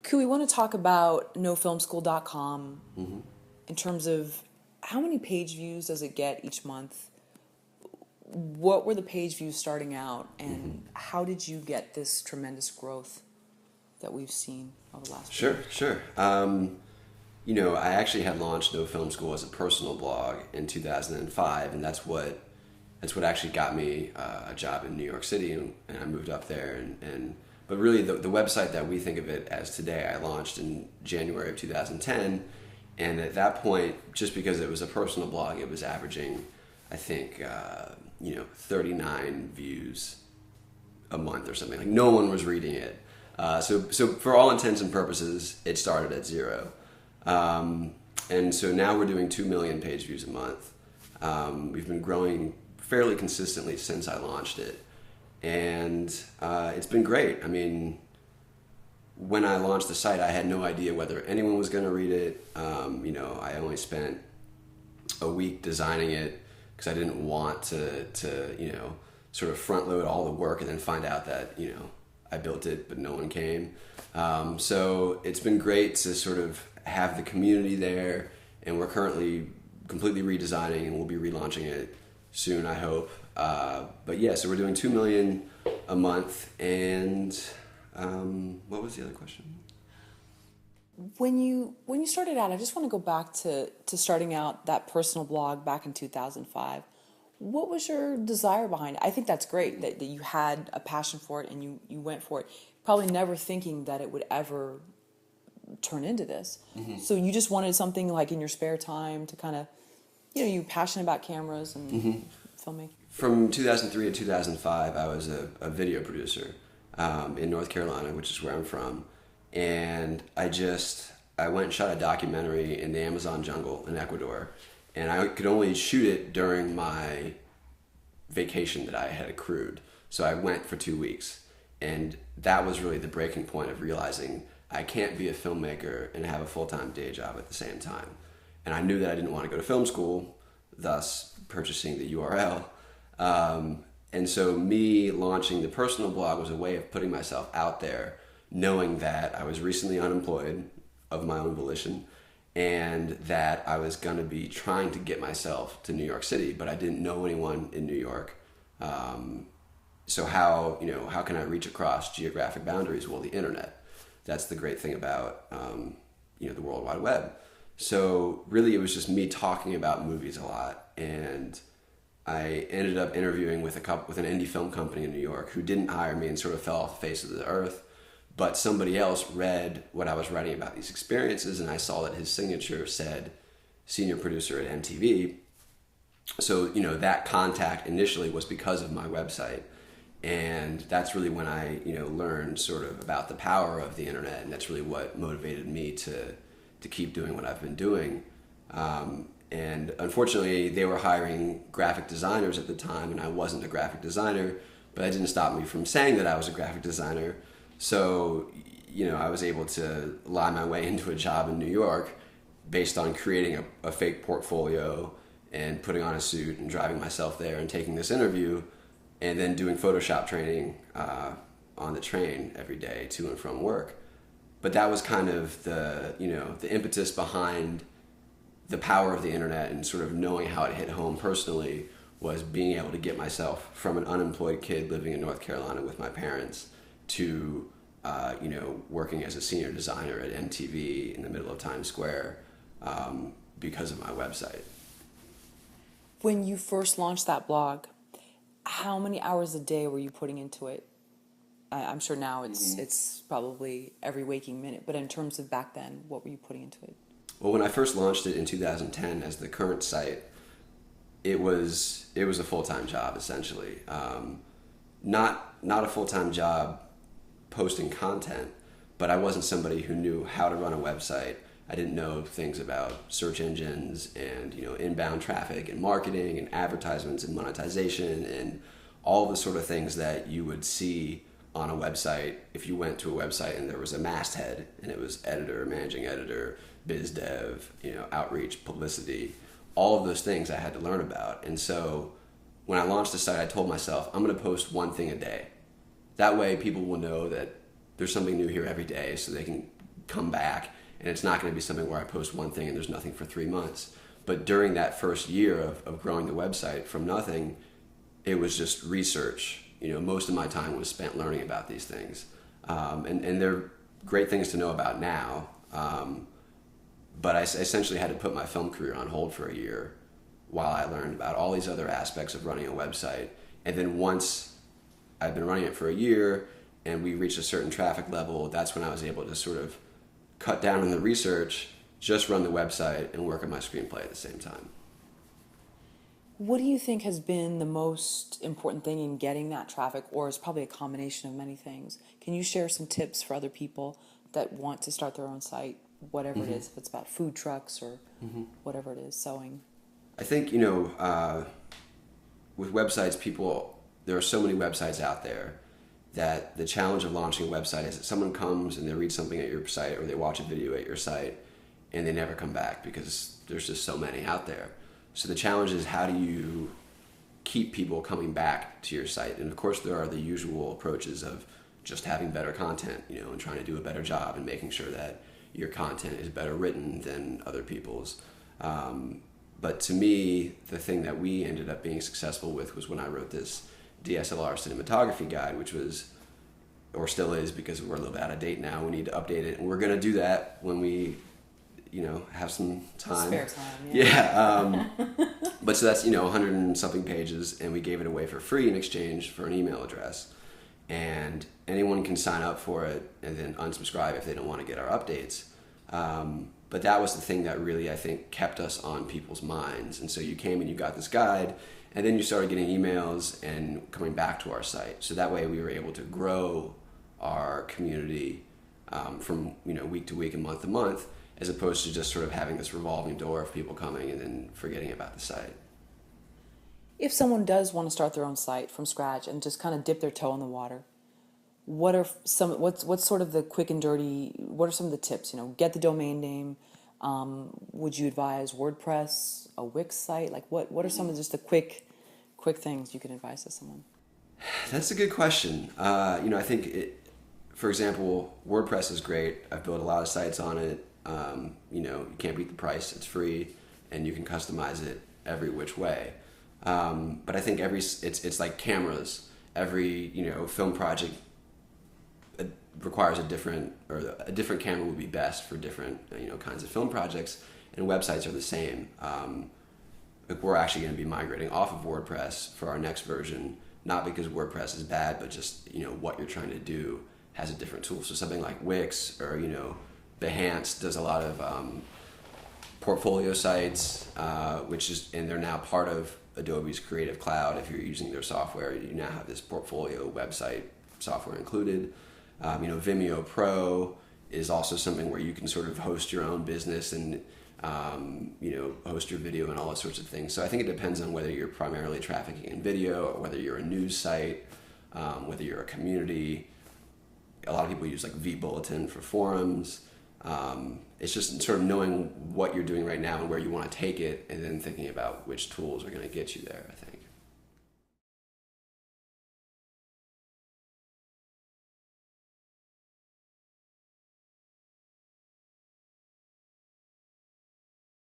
Could we want to talk about NoFilmSchool.com in terms of how many page views does it get each month? What were the page views starting out, and how did you get this tremendous growth that we've seen over the last Sure. I actually had launched No Film School as a personal blog in 2005, and that's what actually got me a job in New York City, and I moved up there. But really, the website that we think of it as today, I launched in January of 2010, and at that point, just because it was a personal blog, it was averaging, I think, 39 views a month or something. Like, no one was reading it. So for all intents and purposes, it started at 0. And so now we're doing 2 million page views a month. We've been growing fairly consistently since I launched it. And it's been great. I mean, when I launched the site, I had no idea whether anyone was going to read it. I only spent a week designing it because I didn't want to sort of front load all the work and then find out that, I built it, but no one came. So it's been great to sort of have the community there, and we're currently completely redesigning, and we'll be relaunching it soon, I hope. But yeah, so we're doing 2 million a month, and what was the other question? When you started out, I just want to go back to starting out that personal blog back in 2005. What was your desire behind it? I think that's great that you had a passion for it and you went for it. Probably never thinking that it would ever turn into this. So you just wanted something like in your spare time to kind of, you're passionate about cameras and filmmaking. From 2003 to 2005, I was a video producer in North Carolina, which is where I'm from. And I went and shot a documentary in the Amazon jungle in Ecuador. And I could only shoot it during my vacation that I had accrued. So I went for 2 weeks. And that was really the breaking point of realizing I can't be a filmmaker and have a full-time day job at the same time. And I knew that I didn't want to go to film school, thus purchasing the URL. And so me launching the personal blog was a way of putting myself out there, knowing that I was recently unemployed of my own volition, and that I was going to be trying to get myself to New York City, but I didn't know anyone in New York. So how can I reach across geographic boundaries? Well, the internet. That's the great thing about, the World Wide Web. So really it was just me talking about movies a lot. And I ended up interviewing with an indie film company in New York who didn't hire me and sort of fell off the face of the earth. But somebody else read what I was writing about these experiences, and I saw that his signature said senior producer at MTV. So, that contact initially was because of my website. And that's really when I, learned sort of about the power of the internet, and that's really what motivated me to keep doing what I've been doing. And unfortunately, they were hiring graphic designers at the time, and I wasn't a graphic designer, but that didn't stop me from saying that I was a graphic designer. So, I was able to lie my way into a job in New York based on creating a fake portfolio and putting on a suit and driving myself there and taking this interview, and then doing Photoshop training on the train every day to and from work. But that was kind of the impetus behind the power of the internet, and sort of knowing how it hit home personally was being able to get myself from an unemployed kid living in North Carolina with my parents to working as a senior designer at MTV in the middle of Times Square because of my website. When you first launched that blog, how many hours a day were you putting into it? I'm sure now it's probably every waking minute, but in terms of back then, what were you putting into it? Well, when I first launched it in 2010 as the current site, it was a full-time job essentially. Not a full-time job posting content, but I wasn't somebody who knew how to run a website. I didn't know things about search engines and inbound traffic and marketing and advertisements and monetization and all the sort of things that you would see on a website if you went to a website and there was a masthead and it was editor, managing editor, biz dev, outreach, publicity, all of those things I had to learn about. And so when I launched the site, I told myself, I'm going to post one thing a day. That way people will know that there's something new here every day, so they can come back, and it's not going to be something where I post one thing and there's nothing for 3 months. But during that first year of growing the website from nothing, it was just research. Most of my time was spent learning about these things. And they're great things to know about now. But I essentially had to put my film career on hold for a year while I learned about all these other aspects of running a website. And then once I'd been running it for a year and we reached a certain traffic level, that's when I was able to sort of cut down on the research, just run the website, and work on my screenplay at the same time. What do you think has been the most important thing in getting that traffic, or is probably a combination of many things? Can you share some tips for other people that want to start their own site, whatever it is, if it's about food trucks or whatever it is, sewing? I think, with websites, there are so many websites out there that the challenge of launching a website is that someone comes and they read something at your site or they watch a video at your site and they never come back because there's just so many out there. So the challenge is, how do you keep people coming back to your site? And of course there are the usual approaches of just having better content, and trying to do a better job and making sure that your content is better written than other people's. But to me, the thing that we ended up being successful with was when I wrote this DSLR cinematography guide, which was, or still is, because we're a little bit out of date now, we need to update it. And we're going to do that when we, have some time. Spare time, yeah. But so that's, 100 and something pages, and we gave it away for free in exchange for an email address. And anyone can sign up for it and then unsubscribe if they don't want to get our updates. But that was the thing that really, I think, kept us on people's minds. And so you came and you got this guide, and then you started getting emails and coming back to our site. So that way we were able to grow our community from week to week and month to month, as opposed to just sort of having this revolving door of people coming and then forgetting about the site. If someone does want to start their own site from scratch and just kind of dip their toe in the water, what's sort of the quick and dirty, what are some of the tips? Get the domain name. Would you advise WordPress, a Wix site? Like what are some of just the quick things you can advise to someone? That's a good question. I think for example, WordPress is great. I've built a lot of sites on it. You can't beat the price. It's free and you can customize it every which way. But I think it's like cameras. Every, film project requires a different camera would be best for different, kinds of film projects, and websites are the same. We're actually going to be migrating off of WordPress for our next version, not because WordPress is bad, but just, what you're trying to do has a different tool. So something like Wix or, Behance does a lot of portfolio sites, and they're now part of Adobe's Creative Cloud. If you're using their software, you now have this portfolio website software included. Vimeo Pro is also something where you can sort of host your own business and host your video and all those sorts of things. So I think it depends on whether you're primarily trafficking in video or whether you're a news site, whether you're a community. A lot of people use like vBulletin for forums. It's just sort of knowing what you're doing right now and where you want to take it, and then thinking about which tools are going to get you there, I think.